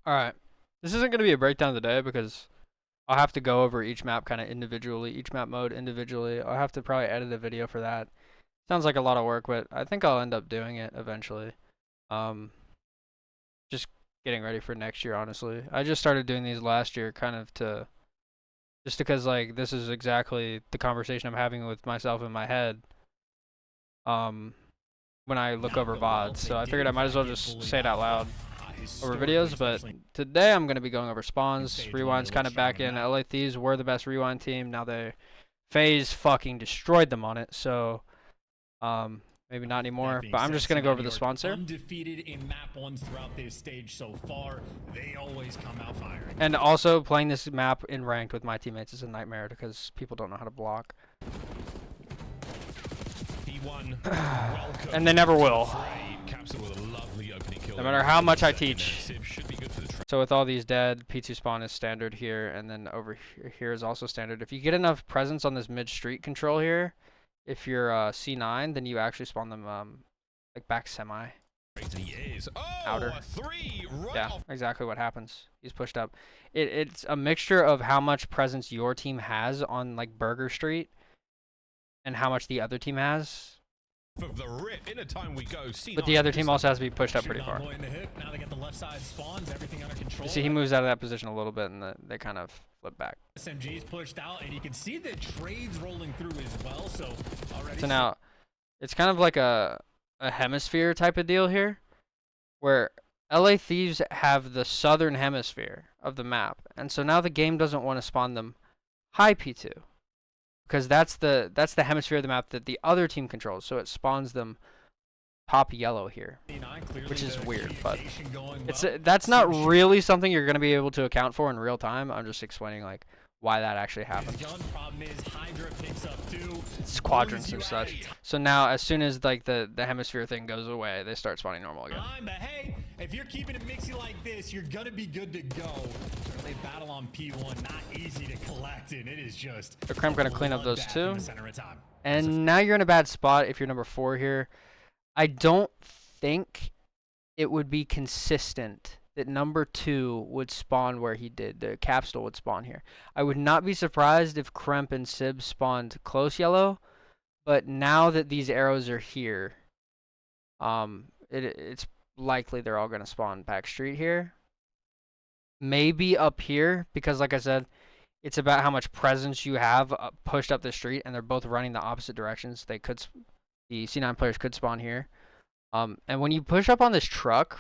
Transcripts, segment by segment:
Alright. This isn't going to be a breakdown of the day because I'll have to go over each map kind of individually, each map mode individually. I'll have to probably edit a video for that. Sounds like a lot of work, but I think I'll end up doing it eventually. Just getting ready for next year, honestly. I just started doing these last year kind of just because like this is exactly the conversation I'm having with myself in my head. When I look over VODs, so I figured I might as well just say it out loud over videos, but today I'm going to be going over spawns. Rewind's kind of back in. LA Thieves were the best rewind team. Now FaZe fucking destroyed them on it, so maybe not anymore, but I'm just going to go over the spawns here. Undefeated in map ones throughout this stage so far. They always come out firing. And also playing this map in ranked with my teammates is a nightmare because people don't know how to block. And they never will. No matter how much I teach. So with all these dead, P2 spawn is standard here, and then over here is also standard. If you get enough presence on this mid-street control here, if you're C9, then you actually spawn them like back semi. Outer. Yeah, exactly what happens. He's pushed up. It's a mixture of how much presence your team has on like Burger Street and how much the other team has. But the other team also has to be pushed up pretty far. You see, he moves out of that position a little bit, and they kind of flip back. SMG's pushed out, and you can see the trades rolling through as well. So now, it's kind of like a hemisphere type of deal here, where LA Thieves have the southern hemisphere of the map, and so now the game doesn't want to spawn them high P2. Because that's the hemisphere of the map that the other team controls, so it spawns them top yellow here, which is weird, but that's not really something you're going to be able to account for in real time. I'm just explaining like why that actually happens. It's quadrants and such. So now, as soon as like the hemisphere thing goes away, they start spawning normal again. But hey, if you're keeping it mixy like this, you're gonna be good to go. They battle on P1, not easy to collect, and it is just. The Crimp gonna clean up those two, and now you're in a bad spot if you're number 4 here. I don't think it would be consistent that number 2 would spawn where he did. The Capsule would spawn here. I would not be surprised if Kremp and Sib spawned close yellow, but now that these arrows are here, it's likely they're all going to spawn back street here. Maybe up here, because like I said, it's about how much presence you have pushed up the street, and they're both running the opposite directions. The C9 players could spawn here. And when you push up on this truck,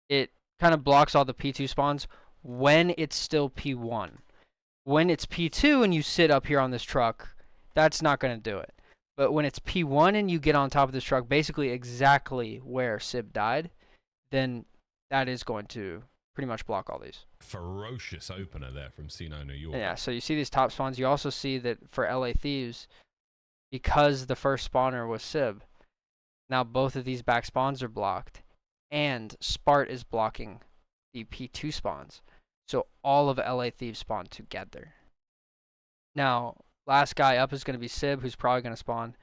it kind of blocks all the P2 spawns when it's still P1. When it's P2 and you sit up here on this truck, that's not going to do it. But when it's P1 and you get on top of this truck, basically exactly where Sib died, then that is going to pretty much block all these. Ferocious opener there from C9 New York. Yeah, so you see these top spawns. You also see that for LA Thieves, because the first spawner was Sib, now both of these back spawns are blocked. And Spart is blocking the P2 spawns. So all of LA Thieves spawn together. Now, last guy up is going to be Sib, who's probably going to spawn.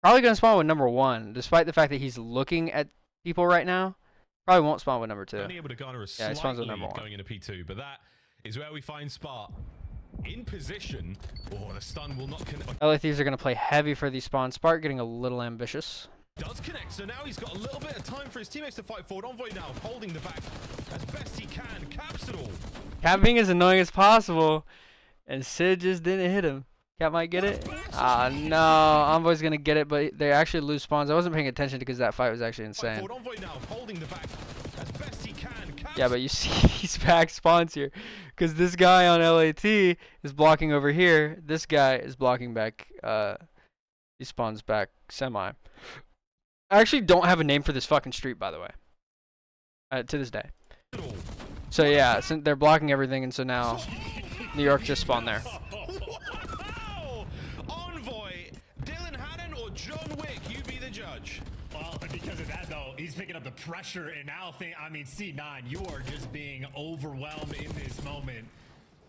Probably going to spawn with number 1, despite the fact that he's looking at people right now. Probably won't spawn with number 2. Only able to garner a yeah, he spawns with number 1. Going into P2, but that is where we find Spart in position. Oh, the stun will not connect. LA Thieves are going to play heavy for these spawns. Spart getting a little ambitious. Does connect, so now he's got a little bit of time for his teammates to fight forward. Envoy now holding the back as best he can. Capsule. Cap being as annoying as possible, and Sid just didn't hit him. Cap might get it. Ah, no. Envoy's gonna get it, but they actually lose spawns. I wasn't paying attention because that fight was actually insane. Envoy now holding the back as best he can. Yeah, but you see these back spawns here, because this guy on LAT is blocking over here. This guy is blocking back. He spawns back semi. I actually don't have a name for this fucking street, by the way. To this day. So yeah, so they're blocking everything, and so now New York just spawned there. Wow! Envoy, Dylan Hannon or John Wick, you be the judge. Well, because of that though, he's picking up the pressure, and now C9, you are just being overwhelmed in this moment.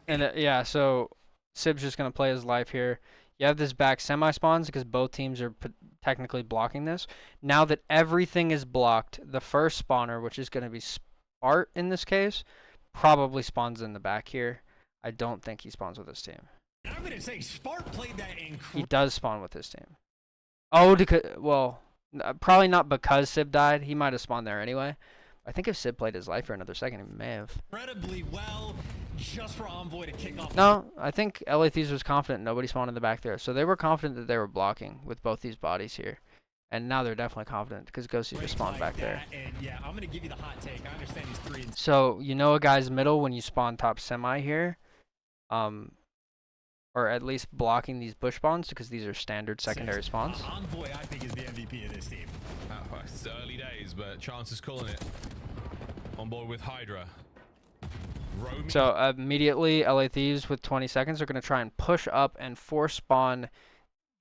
And yeah, so Sib's just gonna play his life here. You have this back semi-spawns because both teams are technically blocking this. Now that everything is blocked, the first spawner, which is going to be Spart in this case, probably spawns in the back here. I don't think he spawns with his team. I'm going to say Spart played that He incredible. does spawn with his team. Oh, well, probably not because Sib died. He might have spawned there anyway. I think if Sid played his life for another second, he may have. Incredibly well, just for Envoy to kick off. No, I think LA Thieves was confident nobody spawned in the back there. So they were confident that they were blocking with both these bodies here. And now they're definitely confident because Ghosty just spawned back there. And yeah, I'm going to give you the hot take. I understand he's 3 and So you know a guy's middle when you spawn top semi here. Or at least blocking these bush spawns because these are standard secondary spawns. Envoy, I think, is the MVP of this team. It's early days, but Chance is calling it. On board with Hydra. Roaming. So immediately, LA Thieves with 20 seconds are going to try and push up and force spawn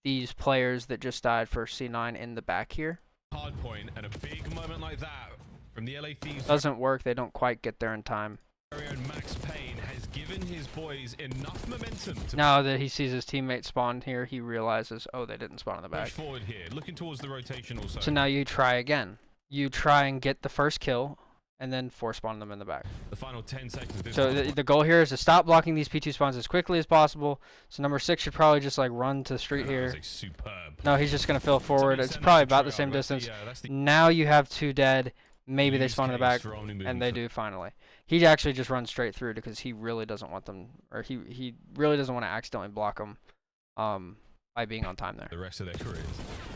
these players that just died for C9 in the back here. Hard point, and a big moment like that from the LA Thieves. Doesn't work. They don't quite get there in time. And Max Payne has given his boys enough momentum to Now that he sees his teammate spawn here, he realizes, oh, they didn't spawn in the push back. forward here, looking towards the rotation also. So now you try again. You try and get the first kill, and then force spawn them in the back. The final 10 seconds of this So one. the goal here is to stop blocking these P2 spawns as quickly as possible. So number 6 should probably just like run to the street That was, here. like, superb. No, he's just going to fill forward. Somebody It's send probably that about the trail. same That's the, distance. that's the Now you have 2 dead. Maybe they use spawn in the case back, for only moving and they for- do finally. He actually just runs straight through because he really doesn't want them, or he really doesn't want to accidentally block them by being on time there. the rest of their careers.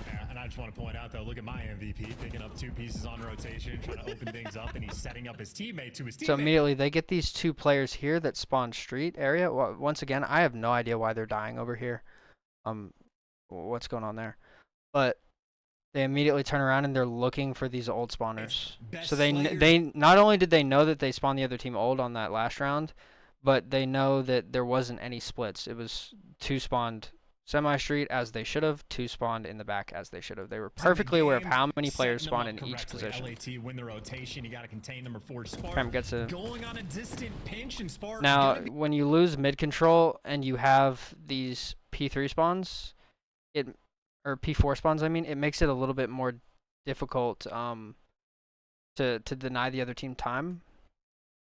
Yeah, and I just want to point out, though, look at my MVP picking up 2 pieces on rotation, trying to open things up, and he's setting up his teammate to his teammate. So immediately they get these 2 players here that spawn street area. Once again, I have no idea why they're dying over here. What's going on there? But they immediately turn around and they're looking for these old spawners. Best So they not only did they know that they spawned the other team old on that last round, but they know that there wasn't any splits. It was 2 spawned semi-street as they should have, 2 spawned in the back as they should have. They were perfectly aware of how many players spawn in each position. LAT win the rotation. You got to contain number 4 Spark. Prem gets a Going on a distant pinch, and Spark. Now, when you lose mid control and you have these P3 spawns, or P4 spawns, I mean, it makes it a little bit more difficult to deny the other team time.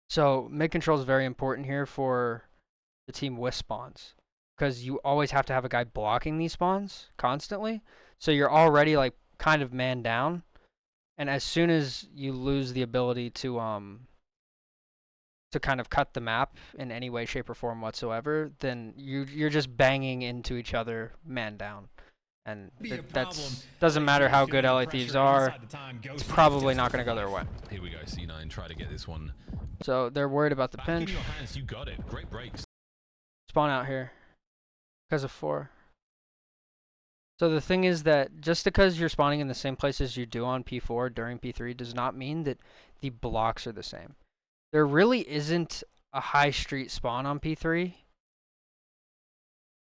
So mid control is very important here for the team with spawns because you always have to have a guy blocking these spawns constantly. So you're already like kind of man down, and as soon as you lose the ability to kind of cut the map in any way, shape, or form whatsoever, then you're just banging into each other man down. And that doesn't matter how good LA Thieves are, it's probably not going to go their way. Here we go, C9 try to get this one So they're worried about the back in pinch. your hands. You got it. Great breaks. Spawn out here because of 4. So the thing is that just because you're spawning in the same place as you do on P4 during P3 does not mean that the blocks are the same. There really isn't a high street spawn on P3.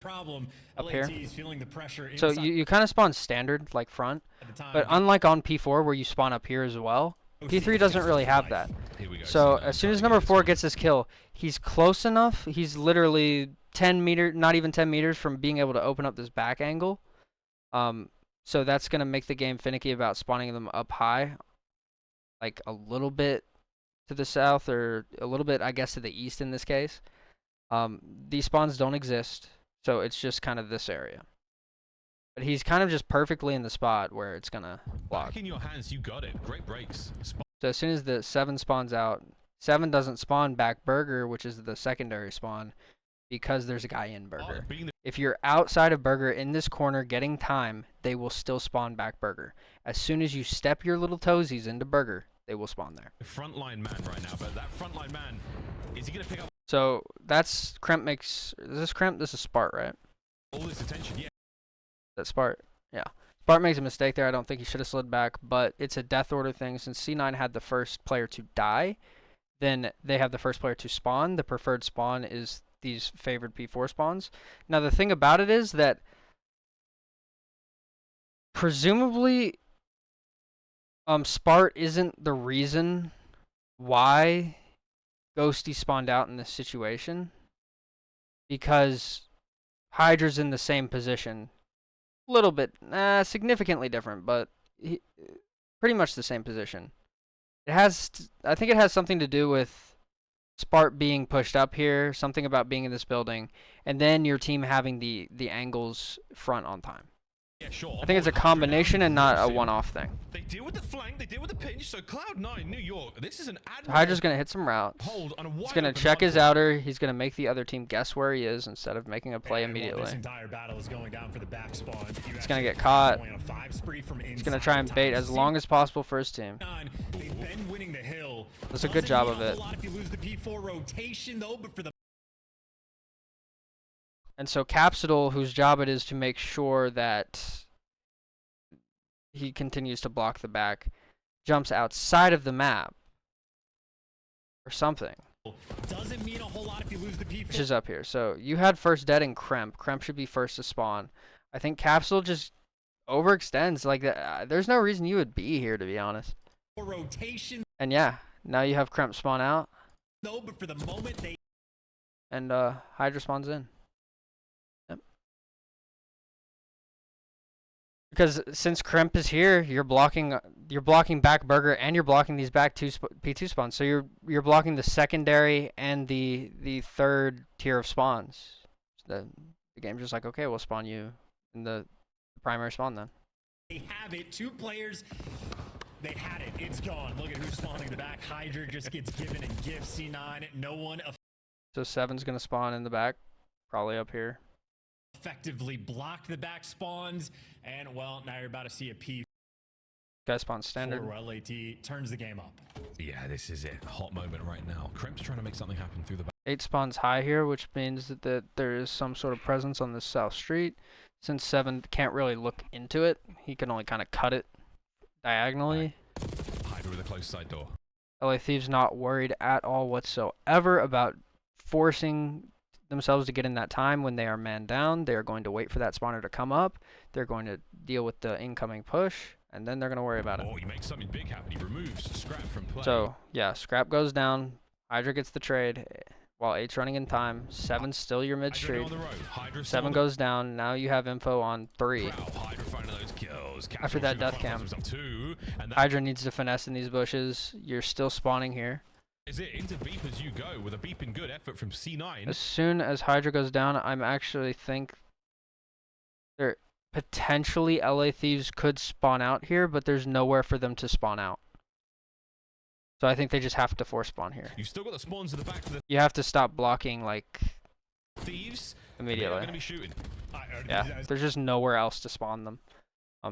Problem. Up LAT here. is feeling the pressure. So inside you kind of spawn standard, like front. at the time. But unlike on P4 where you spawn up here as well, P3 doesn't really have that. Here we go. So C9 as soon trying as to number get 4 this gets this kill, he's close enough. He's literally 10 meters, not even 10 meters from being able to open up this back angle. So that's going to make the game finicky about spawning them up high, like a little bit to the south or a little bit, I guess, to the east in this case. These spawns don't exist, so it's just kind of this area. But he's kind of just perfectly in the spot where it's going to block. Back in your hands. You got it. Great breaks. So as soon as the 7 spawns out, 7 doesn't spawn back Burger, which is the secondary spawn, because there's a guy in Burger. If you're outside of Burger in this corner getting time, they will still spawn back Burger. As soon as you step your little toesies into Burger, they will spawn there. Frontline man right now, but that frontline man, is he going to pick up So that's Kremp makes. Is this Kremp? This is Spart, right? all this attention? Yeah. That's Spart. Yeah. Spart makes a mistake there. I don't think he should have slid back, but it's a death order thing. Since C9 had the first player to die, then they have the first player to spawn. The preferred spawn is these favored P4 spawns. Now, the thing about it is that presumably Spart isn't the reason why Ghosty spawned out in this situation, because Hydra's in the same position. A little bit, significantly different, but pretty much the same position. I think it has something to do with Spart being pushed up here, something about being in this building, and then your team having the angles front on time. Yeah, sure. I think it's a combination and not a one-off thing. They deal with the flank, they deal with the pinch. So Cloud9, New York, this is an So Hydra's gonna hit some routes. He's gonna check his outer. He's gonna make the other team guess where he is instead of making a play immediately. This entire battle is going down for the back spawn. He's gonna get caught. He's gonna try and bait as long as possible for his team. They've been winning the hill. Does a good job of it. If you lose the P4 rotation though, but for the And so Capsule, whose job it is to make sure that he continues to block the back, jumps outside of the map or something. Doesn't mean a whole lot if you lose the P4. Which is up here. So you had first dead in Kremp. Kremp should be first to spawn. I think Capsule just overextends. Like, there's no reason you would be here, to be honest. Rotation. And yeah, now you have Kremp spawn out. No, but for the moment they. And Hydra spawns in. Yep. Because since Kremp is here, you're blocking back Burger and you're blocking these back P2 spawns. So you're blocking the secondary and the third tier of spawns. The game's just like, okay, we'll spawn you in the primary spawn then. They have it. 2 players. They had it. It's gone. Look at who's spawning the back. Hydra just gets given a gift. C9. No one So 7's gonna spawn in the back, probably up here. effectively blocked the back spawns. And, well, now you're about to see a P4 Guy spawns standard. LAT turns the game up. Yeah, this is it. Hot moment right now. Kremp's trying to make something happen through the back. 8 spawns high here, which means that there is some sort of presence on this south street. Since 7 can't really look into it, he can only kind of cut it diagonally. Hydra with a close side door. LA Thieves not worried at all whatsoever about forcing themselves to get in that time when they are man down. They are going to wait for that spawner to come up. They're going to deal with the incoming push, and then they're going to worry about it. Oh, he makes something big happen. He removes Scrap from play. So, yeah, Scrap goes down. Hydra gets the trade while 8's running in time. 7's still your mid-street. 7 goes down. Now you have info on 3. After that death cam. Hydra needs to finesse in these bushes. You're still spawning here. Is it into beep as you go with a beeping good effort from C9? As soon as Hydra goes down, I'm actually think there potentially LA Thieves could spawn out here, but there's nowhere for them to spawn out. So I think they just have to force spawn here. You still got the spawns to the back of the You have to stop blocking like Thieves immediately. Going to be shooting. Yeah, there's just nowhere else to spawn them.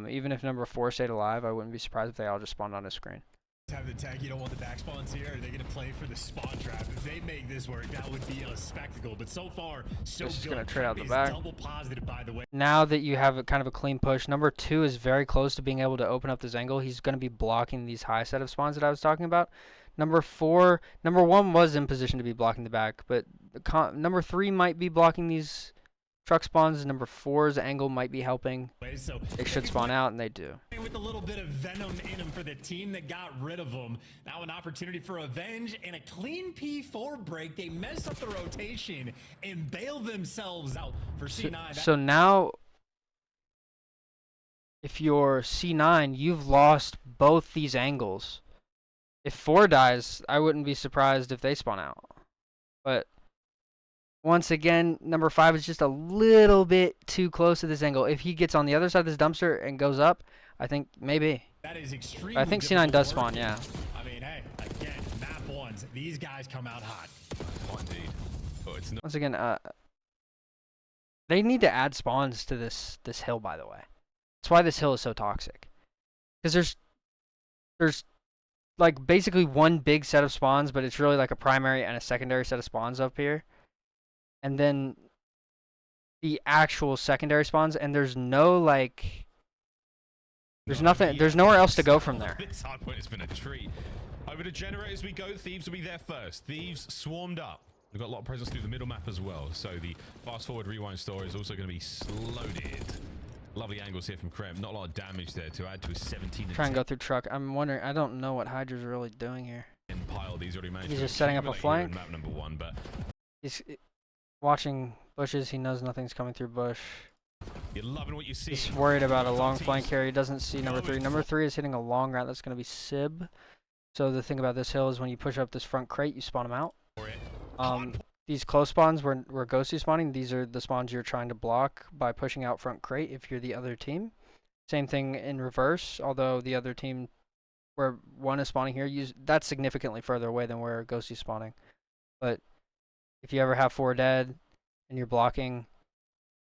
Even if number 4 stayed alive, I wouldn't be surprised if they all just spawned on his screen. Have the tag, you don't want the back spawns here. Are they going to play for the spawn trap? If they make this work, that would be a spectacle. But so far, so This is good. going to trade out the back. Double positive, by the way. Now that you have kind of a clean push, number 2 is very close to being able to open up this angle. He's going to be blocking these high set of spawns that I was talking about. Number 1 was in position to be blocking the back, but number 3 might be blocking these truck spawns. Number 4's angle might be helping. So they should spawn out, and they do. With a little bit of venom in them for the team that got rid of them. Now an opportunity for revenge and a clean P4 break. They mess up the rotation and bail themselves out for C9. So now, if you're C9, you've lost both these angles. If 4 dies, I wouldn't be surprised if they spawn out. But once again, number 5 is just a little bit too close to this angle. If he gets on the other side of this dumpster and goes up, I think maybe. That is extremely I think C9 does spawn, yeah. I mean, hey, again, map 1s. These guys come out hot. Indeed. Oh, it's not. Once again, they need to add spawns to this hill, by the way. That's why this hill is so toxic. Because there's like basically one big set of spawns, but it's really like a primary and a secondary set of spawns up here. And then the actual secondary spawns, and there's no like, there's nothing, there's nowhere else to go from there. This hard point has been a treat. Over to generators we go. Thieves will be there first. Thieves swarmed up. We've got a lot of presence through the middle map as well. So the fast forward rewind store is also going to be loaded. Lovely angles here from Krem. Not a lot of damage there to add to a 17. Try and go through truck. I'm wondering, I don't know what Hydra's really doing here. Pile. These already managed He's to just setting up a accumulate here in flank. Map number 1, but He's Watching bushes, he knows nothing's coming through bush. You're loving what you see. He's worried about a long flank here. He doesn't see number 3. Number 3 is hitting a long route. That's going to be Sib. So the thing about this hill is when you push up this front crate, you spawn him out. These close spawns where Ghost is spawning, these are the spawns you're trying to block by pushing out front crate if you're the other team. Same thing in reverse, although the other team where one is spawning here, that's significantly further away than where Ghost is spawning. But if you ever have 4 dead and you're blocking,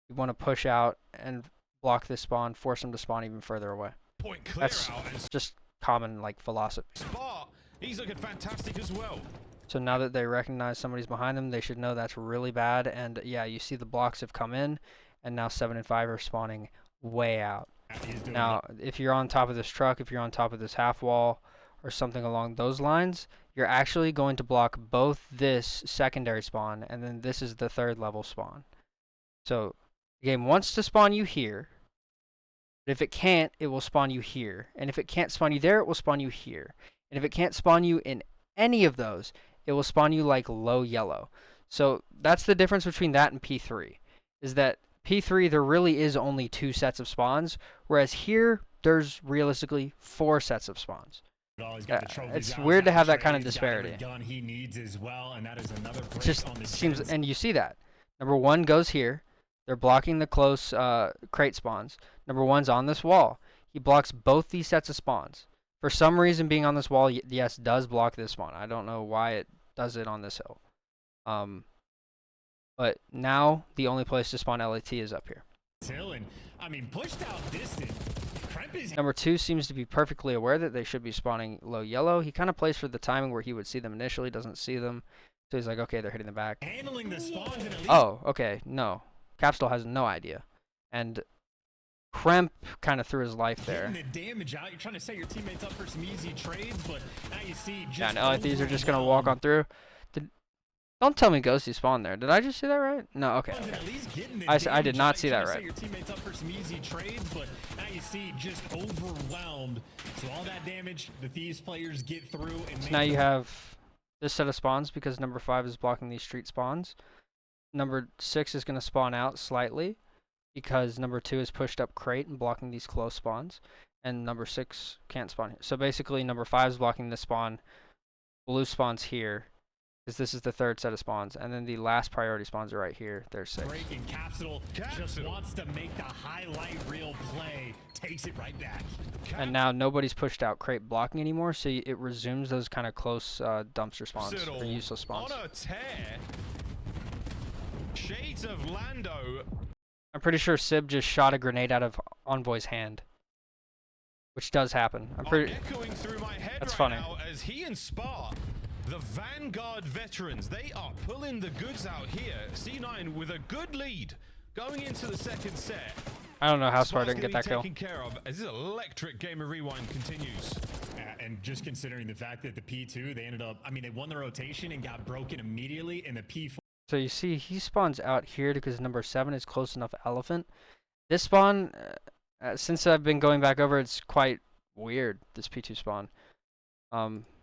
you want to push out and block this spawn, force them to spawn even further away. Point clear That's out and just common like philosophy. Spot. He's looking fantastic as well. So now that they recognize somebody's behind them, they should know that's really bad. And yeah, you see the blocks have come in, and now 7 and 5 are spawning way out. Now, if you're on top of this truck, if you're on top of this half wall, or something along those lines, you're actually going to block both this secondary spawn, and then this is the 3rd level spawn. So the game wants to spawn you here, but if it can't, it will spawn you here. And if it can't spawn you there, it will spawn you here. And if it can't spawn you in any of those, it will spawn you like low yellow. So that's the difference between that and P3, is that P3 there really is only 2 sets of spawns, whereas here there's realistically 4 sets of spawns. It's weird to have that kind of disparity. It just seems, and you see that. Number 1 goes here. They're blocking the close crate spawns. Number 1's on this wall. He blocks both these sets of spawns. For some reason, being on this wall, yes, does block this spawn. I don't know why it does it on this hill. But now the only place to spawn LAT is up here. I mean, pushed out distant. Number 2 seems to be perfectly aware that they should be spawning low yellow. He kind of plays for the timing where he would see them initially, doesn't see them. So he's like, okay, they're hitting the back. Handling the spawns and at least Oh, okay, no. Capsule has no idea. And Kremp kind of threw his life there. getting the damage out. You're trying to set your teammates up for some easy trades, but now you see just Yeah, no, these are just going to walk on through. Don't tell me Ghosty spawned there. Did I just see that right? No, okay. I did not see that right. Your teammates up for some easy trades, but now you see just overwhelmed. So all that damage, the Thieves players get through. And So now you have this set of spawns because number 5 is blocking these street spawns. Number 6 is going to spawn out slightly because number 2 is pushed up crate and blocking these close spawns. And number 6 can't spawn here. So basically number 5 is blocking this spawn. Blue spawns here. Because this is the 3rd set of spawns, and then the last priority spawns are right here. There's 6. Breaking Capsule just wants to make the highlight reel play, takes it right back. And now nobody's pushed out crate blocking anymore, so it resumes those kind of close dumpster spawns or useless spawns. On a tear. Shades of Lando. I'm pretty sure Sib just shot a grenade out of Envoy's hand, which does happen. I'm pretty. Echoing through my head That's right funny. now as he and Spa, the Vanguard veterans, they are pulling the goods out here. C9 with a good lead going into the 2nd set. I don't know how Spar Spa's didn't get gonna that be kill. taken care of as this electric game of Rewind continues. And just considering the fact that the P2, they ended up, I mean, they won the rotation and got broken immediately, and the P4. So you see he spawns out here because number 7 is close enough elephant. This spawn, since I've been going back over, it's quite weird, this P2 spawn.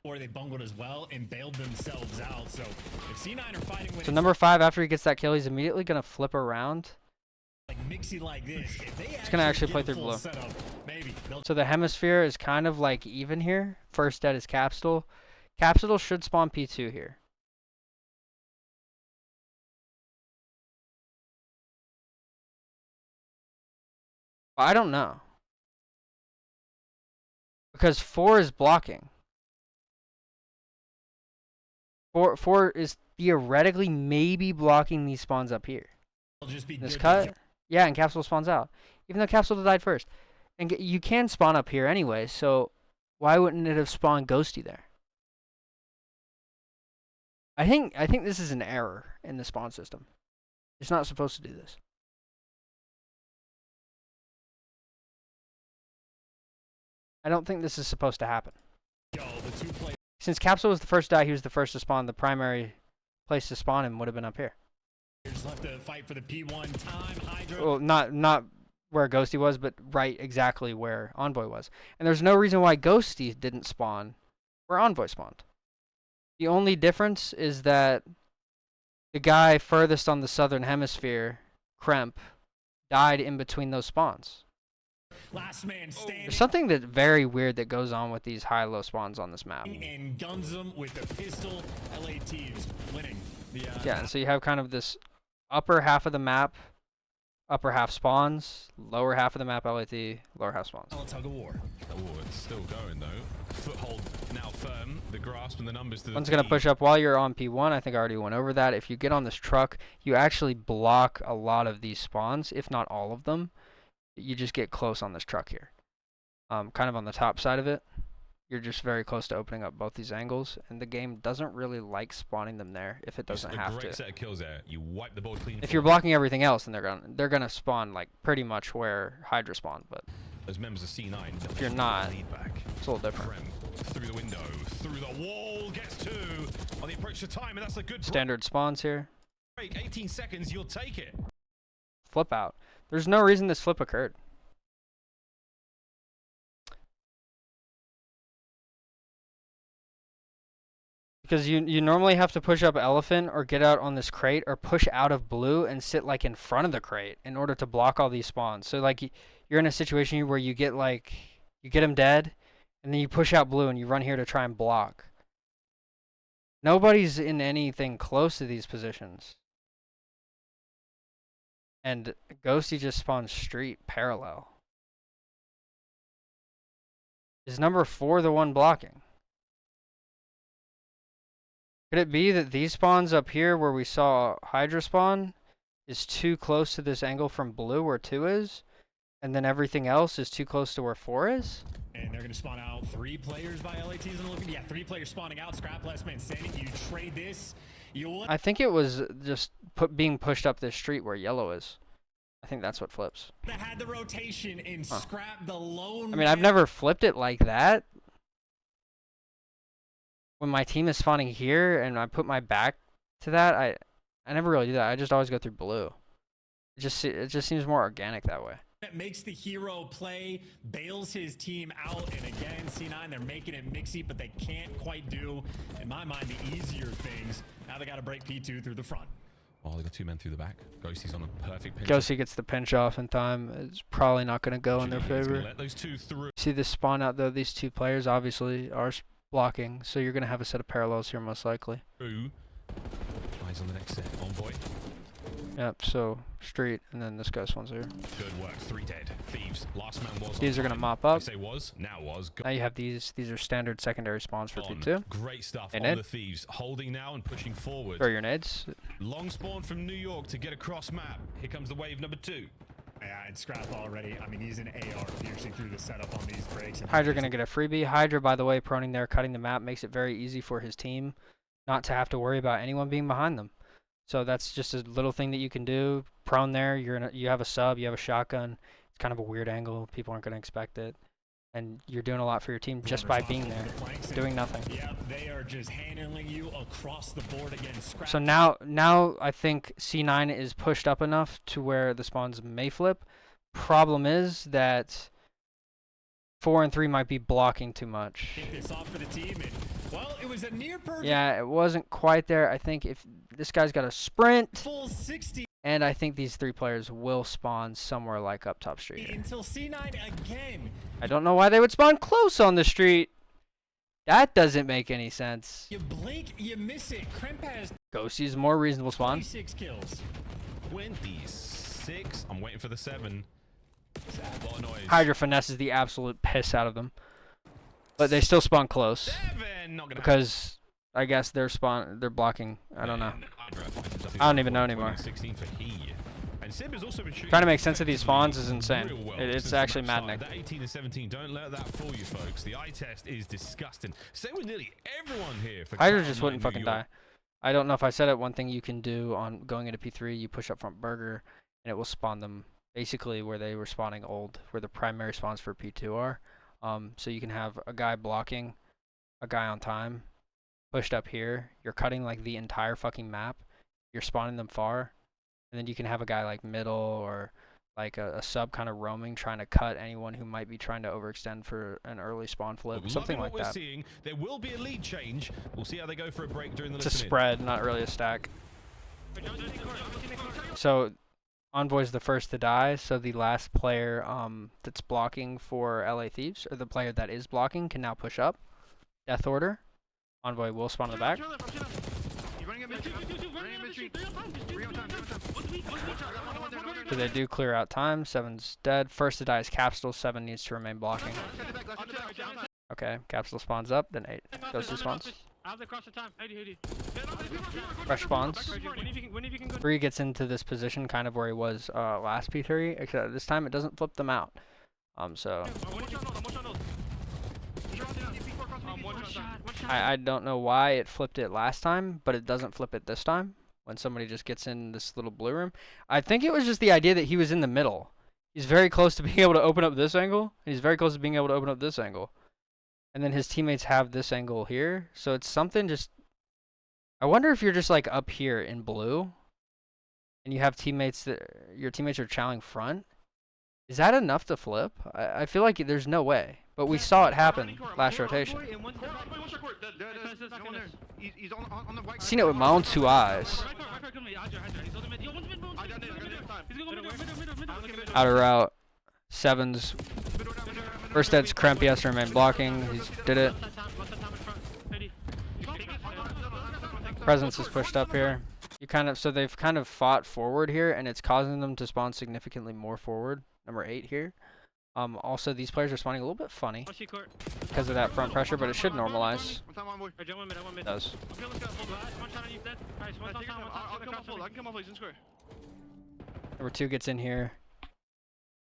Or they bungled as well and bailed themselves out. So if C9 are fighting with So number 5, after he gets that kill, he's immediately going to flip around. like Mixie like this, if they It's going to actually play get a through full blue. setup, maybe So the hemisphere is kind of like even here. First dead is Capsule. Capsule should spawn P2 here. I don't know. Because 4 is blocking. 4 is theoretically maybe blocking these spawns up here. they'll just be This good cut? Yeah, and Capsule spawns out. Even though Capsule died first. And you can spawn up here anyway, so why wouldn't it have spawned Ghosty there? I think this is an error in the spawn system. It's not supposed to do this. I don't think this is supposed to happen. Yo, the 2 players Since Capsule was the first to die, he was the first to spawn. The primary place to spawn him would have been up here. left to fight for the P1 time. Hydra. Well, not where Ghosty was, but right exactly where Envoy was. And there's no reason why Ghosty didn't spawn where Envoy spawned. The only difference is that the guy furthest on the southern hemisphere, Kremp, died in between those spawns. Last man standing. There's something that very weird that goes on with these high-low spawns on this map. And guns them with a pistol. LAT's winning. Yeah, and so you have kind of this upper half of the map, upper half spawns, lower half of the map LAT, lower half spawns. Tug of war. Oh, it's still going though. Foothold now firm. The grasp and the numbers to the One's gonna push up while you're on P1. I think I already went over that. If you get on this truck, you actually block a lot of these spawns, if not all of them. You just get close on this truck here. Kind of on the top side of it. You're just very close to opening up both these angles, and the game doesn't really like spawning them there if it doesn't have to. Great set of kills there. You wipe the board clean. If you're blocking everything else, then they're gonna spawn like pretty much where Hydra spawned, but those members of C9. If you're not, lead back. It's a little different. Through the window, through the wall, gets two on the approach to time, and that's a good standard spawns here. Break 18 seconds, you'll take it. Flip out. There's no reason this flip occurred. Because you normally have to push up elephant or get out on this crate or push out of blue and sit like in front of the crate in order to block all these spawns. So like you're in a situation where you get them dead and then you push out blue and you run here to try and block. Nobody's in anything close to these positions. And Ghosty just spawns street parallel. Is number 4 the one blocking? Could it be that these spawns up here where we saw Hydra spawn is too close to this angle from blue where 2 is? And then everything else is too close to where 4 is? And they're going to spawn out 3 players by LATs and looking. Yeah, 3 players spawning out. Scrap, last man standing. You trade this. I think it was just being pushed up this street where yellow is. I think that's what flips. That had the rotation and Scrap the lone. I mean, I've never flipped it like that. When my team is spawning here and I put my back to that, I never really do that. I just always go through blue. It just seems more organic that way. That makes the hero play, bails his team out, and again, C9, they're making it mixy, but they can't quite do, in my mind, the easier things. Now they got to break P2 through the front. Oh, they got 2 men through the back. Ghosty's on a perfect pinch. Ghosty gets the pinch off in time. It's probably not going to go in their favor. Let those 2 through. See this spawn out though? These 2 players obviously are blocking, so you're going to have a set of parallels here most likely. Ooh. Eyes on the next set. Envoy. Yep, so street, and then this guy's one's here. Good work. 3 dead. Thieves. Last man was. These are going to mop up. I say was. Now was. Now you have these. These are standard secondary spawns for P2. Great stuff and on the Thieves. Holding now and pushing forward. Throw your nades. Long spawn from New York to get across map. Here comes the wave number 2. Yeah, and Scrap already. I mean, he's an AR piercing through the setup on these breaks. And Hydra going to get a freebie. Hydra, by the way, proning there, cutting the map, makes it very easy for his team not to have to worry about anyone being behind them. So that's just a little thing that you can do. Prone there, you have a sub, you have a shotgun. It's kind of a weird angle. People aren't going to expect it. And you're doing a lot for your team just by being there, doing nothing. Yep, they are just handling you across the board again. Scrap. So now I think C9 is pushed up enough to where the spawns may flip. Problem is that 4 and 3 might be blocking too much. This off for the team, and, well, it was a near perfect. Yeah, it wasn't quite there. I think if this guy's got a sprint, full 60. And I think these 3 players will spawn somewhere like up top street here. Until C9 again. I don't know why they would spawn close on the street. That doesn't make any sense. You blink, you miss it. Kremp has Ghosty's more reasonable spawn. 26 kills. 26. I'm waiting for the 7. A lot of noise. Hydra finesses the absolute piss out of them. But they still spawn close. 7. Not gonna because I guess they're blocking. I don't know. I don't even know anymore. 16 for he. And Sib has also been trying to make sense of these spawns is insane. It's actually maddening. That 18 and 17, don't let that fool you, folks. The eye test is disgusting. Same with nearly everyone here. For Hydra just wouldn't fucking die. I don't know if I said it. One thing you can do on going into P3, you push up front burger, and it will spawn them basically where they were spawning old, where the primary spawns for P2 are. So you can have a guy blocking, a guy on time, pushed up here. You're cutting like the entire fucking map. You're spawning them far. And then you can have a guy like middle or like a sub kind of roaming, trying to cut anyone who might be trying to overextend for an early spawn flip, something like that. There will be a lead change. We'll see how they go for a break during the It's a spread, not really a stack. So Envoy's the first to die, so the last player that's blocking for LA Thieves, or the player that is blocking, can now push up. Death order. Envoy will spawn in the back. So they do clear out time. 7's dead. First to die is Capsule. 7 needs to remain blocking. Okay, Capsule spawns up, then 8 goes to spawns. Fresh spawns. 3 gets into this position kind of where he was last P3, except this time it doesn't flip them out. So I don't know why it flipped it last time, but it doesn't flip it this time when somebody just gets in this little blue room. I think it was just the idea that he was in the middle. He's very close to being able to open up this angle, and he's very close to being able to open up this angle. And then his teammates have this angle here, so it's something just... I wonder if you're just like up here in blue, and you have teammates that... your teammates are chowing front. Is that enough to flip? I feel like there's no way. But we saw it happen last rotation. Seen it with my own 2 eyes. Outer route. 7's. First dead's Kremp, he has to remain blocking. He did it. Presence is pushed up here. So they've kind of fought forward here, and it's causing them to spawn significantly more forward. Number 8 here. Also, these players are spawning a little bit funny because of that front pressure, but it should normalize. It does. Number 2 gets in here.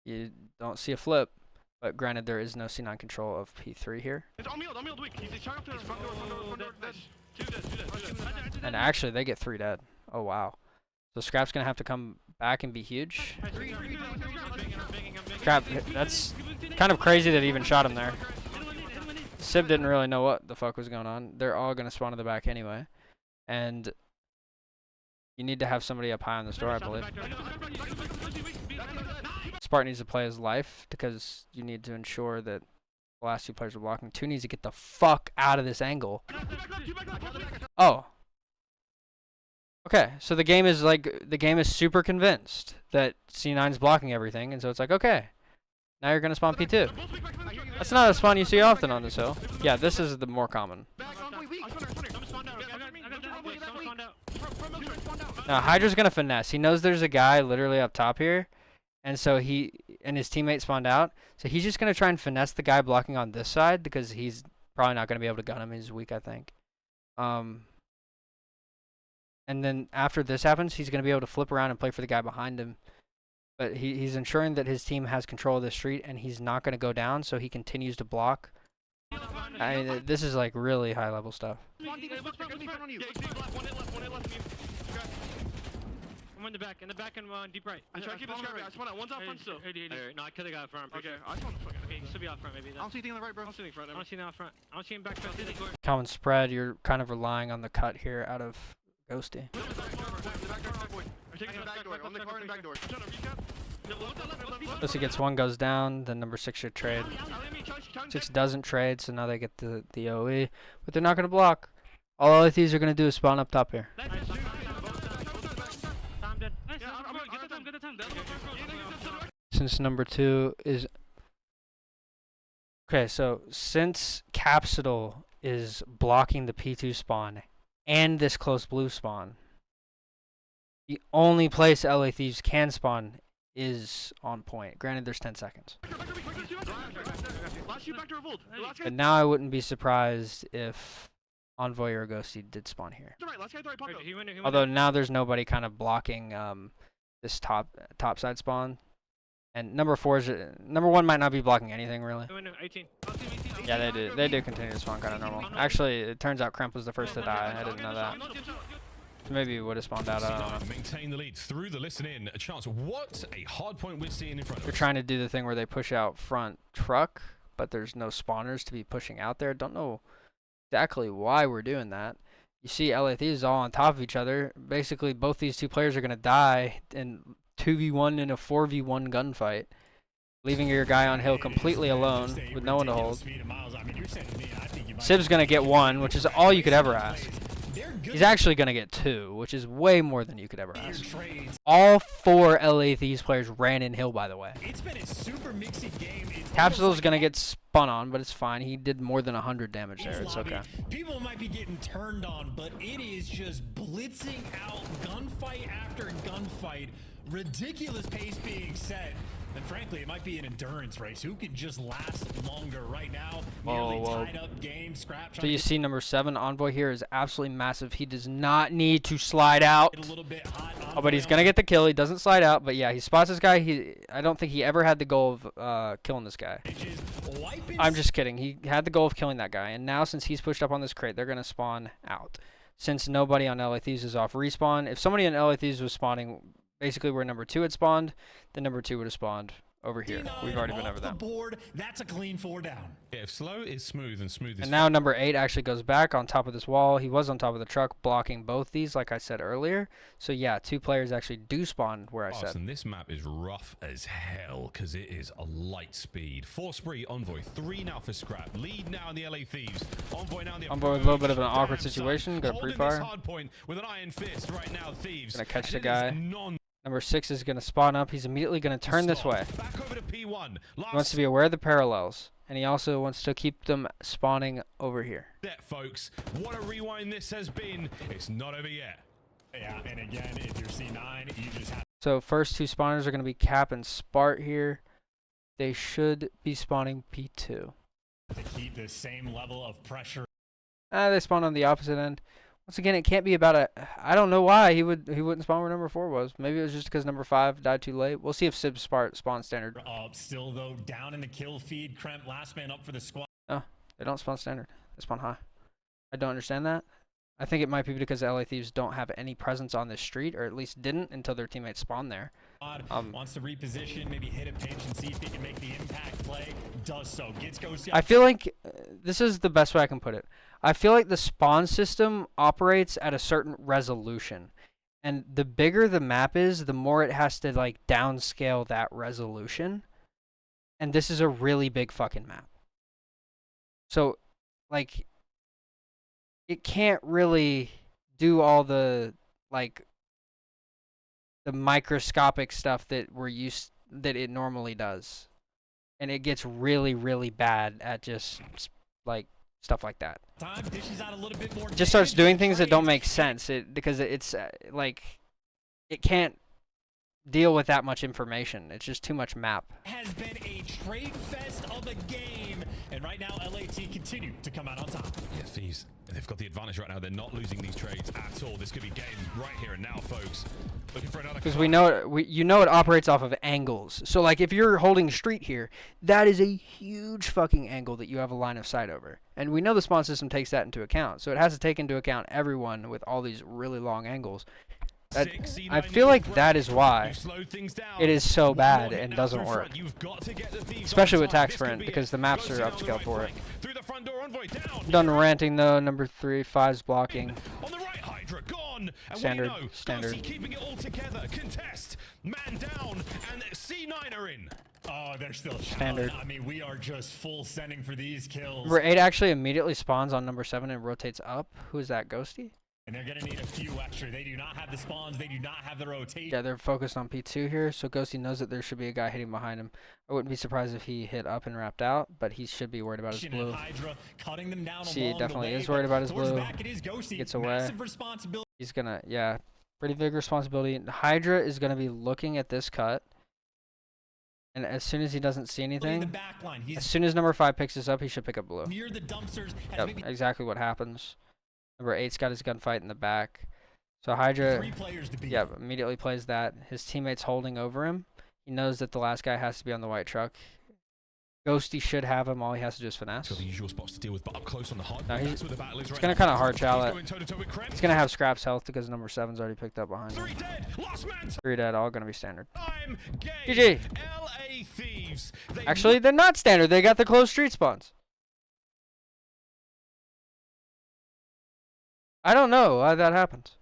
You don't see a flip, but granted, there is no C9 control of P3 here. And actually, they get 3 dead. Oh, wow. So Scrap's going to have to come back and be huge. Scrap, that's kind of crazy that he even shot him there. Sib didn't really know what the fuck was going on. They're all going to spawn in the back anyway. And you need to have somebody up high on this door, I believe. Spartan needs to play his life because you need to ensure that the last 2 players are blocking. 2 needs to get the fuck out of this angle. Oh. Okay, so the game is super convinced that C9's blocking everything, and so it's like, okay, now you're gonna spawn P2. That's not a spawn you see often on this hill. Yeah, this is the more common. Now Hydra's gonna finesse. He knows there's a guy literally up top here, and so he and his teammate spawned out. So he's just gonna try and finesse the guy blocking on this side because he's probably not gonna be able to gun him. He's weak, I think. And then after this happens, he's going to be able to flip around and play for the guy behind him. But he's ensuring that his team has control of the street, and he's not going to go down, so he continues to block. I mean, this is like really high-level stuff. I'm in the back and deep right. I try to keep this guy. I spawn out. One's out front still. No, I killed the guy out front. Okay, I spawn the fucking. Okay, he should be out front maybe. I don't see anything on the right, bro. I don't see anything front. I don't see him out front. I don't see him back. Common spread, you're kind of relying on the cut here out of Ghosty. Ghosty gets 1, goes down, then number 6 should trade. 6 doesn't trade, so now they get the OE. But they're not going to block. All of these are going to do is spawn up top here. Since number 2 is... Okay, so since Capsule is blocking the P2 spawn and this close blue spawn, the only place LA Thieves can spawn is on point. Granted, there's 10 seconds. But now I wouldn't be surprised if Envoy or Ghosty did spawn here. Although now there's nobody kind of blocking this top side spawn. And number 1 might not be blocking anything really. Yeah, they do continue to spawn kind of normal. Actually, it turns out Kremp was the first to die. I didn't know that. Maybe he would have spawned out. I don't know. Maintain the lead through the listen-in. A chance. What a hard point we're seeing in front of us. They're trying to do the thing where they push out front truck, but there's no spawners to be pushing out there. Don't know exactly why we're doing that. You see LA Thieves all on top of each other. Basically, both these 2 players are going to die in 2v1 in a 4v1 gunfight, leaving your guy on hill completely alone with no one to hold. Sib's going to get 1, which is all you could ever ask. They're good. He's actually going to get 2, which is way more than you could ever at your ask. trades. All 4 LA Thieves players ran in hill, by the way. It's been a super mixy game. It's Capsule's almost going to like get spun on, but it's fine. He did more than 100 damage there. East It's lobby, okay. people might be getting turned on, but it is just blitzing out gunfight after gunfight. Ridiculous pace being set. And frankly, it might be an endurance race. Who can just last longer right now? Nearly Whoa. tied up game. Scrap So you see number 7, Envoy here is absolutely massive. He does not need to slide out. a little bit hot. Oh, but he's going to get the kill. He doesn't slide out. But yeah, he spots this guy. I don't think he ever had the goal of killing this guy. I'm just kidding. He had the goal of killing that guy. And now since he's pushed up on this crate, they're going to spawn out. Since nobody on LA Thieves is off respawn. If somebody on LA Thieves was spawning basically where number 2 had spawned, then number 2 would have spawned over here. We've already been over that. Board. That's a clean 4 down. Yeah, if slow is smooth and smooth is And now number 8 actually goes back on top of this wall. He was on top of the truck blocking both these, like I said earlier. So yeah, 2 players actually do spawn where I said. And this map is rough as hell because it is a light speed. 4 spree, Envoy. 3 now for Scrap. Lead now in the LA Thieves. Envoy now in the Envoy with a little bit of an approach. awkward Damn, situation. son. Got a Holding pre-fire. this hard point with an iron fist right now, Thieves. Gonna catch And the it is guy. non- Number 6 is going to spawn up. He's immediately going to turn this stop. way. Back over to P1. Last He wants to be aware of the parallels. And he also wants to keep them spawning over here. step, folks. What a rewind this has been. It's not over yet. Yeah, and again, if you're C9, you just have So first 2 spawners are going to be Cap and Spart here. They should be spawning P2. to keep the same level of pressure. They spawn on the opposite end. Once again, it can't be about a... I don't know why he wouldn't spawn where number 4 was. Maybe it was just because number 5 died too late. We'll see if Sib Spart spawns standard. Still, though, down in the kill feed. Kremp, last man up for the squad. No, they don't spawn standard. They spawn high. I don't understand that. I think it might be because LA Thieves don't have any presence on this street, or at least didn't until their teammates spawned there. Wants to reposition, maybe hit a pinch and see if he can make the impact play. Does so. Gets Ghosty. I feel like this is the best way I can put it. I feel like the spawn system operates at a certain resolution. And the bigger the map is, the more it has to like downscale that resolution. And this is a really big fucking map. So like it can't really do all the like the microscopic stuff that that it normally does. And it gets really, really bad at just like stuff like that. Dishes out a little bit more. It just starts doing things that don't make sense. Because it's like it can't deal with that much information. It's just too much map. Has been a trade fest of a game, and right now LAT continue to come out on top. Yeah, Thieves, they've got the advantage right now. They're not losing these trades at all. This could be game right here and now, folks. Looking for another. Because we know it operates off of angles. So like if you're holding street here, that is a huge fucking angle that you have a line of sight over. And we know the spawn system takes that into account. So it has to take into account everyone with all these really long angles. I feel like that is why it is so bad and doesn't work. Especially with Tac Sprint, because the maps are upscaled for it. Done ranting though. Number 3, 5's blocking. On the right, Hydra gone. And Standard, what do you know? standard. Ghosty keeping it all together. Contest, man down, and C9 are in. Oh, they're still Standard. I mean, we are just full sending for these kills. Number 8 actually immediately spawns on number 7 and rotates up. Who is that, Ghosty? And they're going to need a few extra. They do not have the spawns. They do not have the rotation. Yeah, they're focused on P2 here, so Ghosty knows that there should be a guy hitting behind him. I wouldn't be surprised if he hit up and wrapped out, but he should be worried about his blue. Hydra cutting them down See, he along definitely the way, is worried about his towards blue. back it is Ghosty. Gets away. Massive responsibility. He's gonna, yeah, pretty big responsibility. Hydra is gonna be looking at this cut, and as soon as he doesn't see In the anything, back line. He's as soon as number 5 picks this up, he should pick up blue. near the dumpsters. Has Yep, maybe exactly what happens. Number 8's got his gunfight in the back. So Hydra, 3 players to beat. yeah, immediately plays that. His teammate's holding over him. He knows that the last guy has to be on the white truck. Ghosty should have him. All he has to do is finesse. So the usual spots to deal with, but up close on the hard. No, That's where the battle is right gonna now. kind of hard chow He's it. going toe-to-toe with Kremp. He's gonna have Scrap's health because number 7's already picked up behind him. 3 dead. Last man 3 dead, all gonna be standard. time. Game. GG. LA Thieves. They Actually, they're not standard. They got the closed street spawns. I don't know why that happens.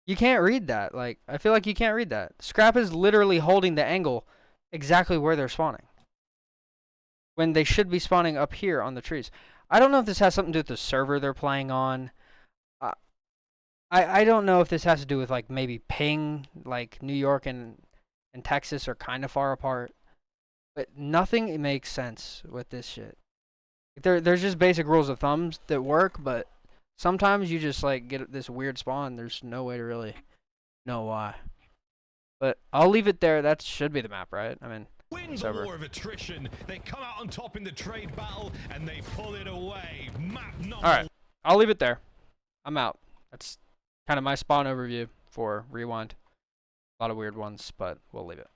You can't read that. Like, I feel like you can't read that. Scrap is literally holding the angle exactly where they're spawning, when they should be spawning up here on the trees. I don't know if this has something to do with the server they're playing on. I don't know if this has to do with like maybe ping, like New York and Texas are kind of far apart, but nothing makes sense with this shit. There's just basic rules of thumbs that work, but sometimes you just like get this weird spawn. There's no way to really know why. But I'll leave it there. That should be the map, right? I mean, Wins it's the over. war of attrition. They come out on top in the trade battle and they pull it away. Map number All right, I'll leave it there. I'm out. That's kind of my spawn overview for Rewind. A lot of weird ones, but we'll leave it.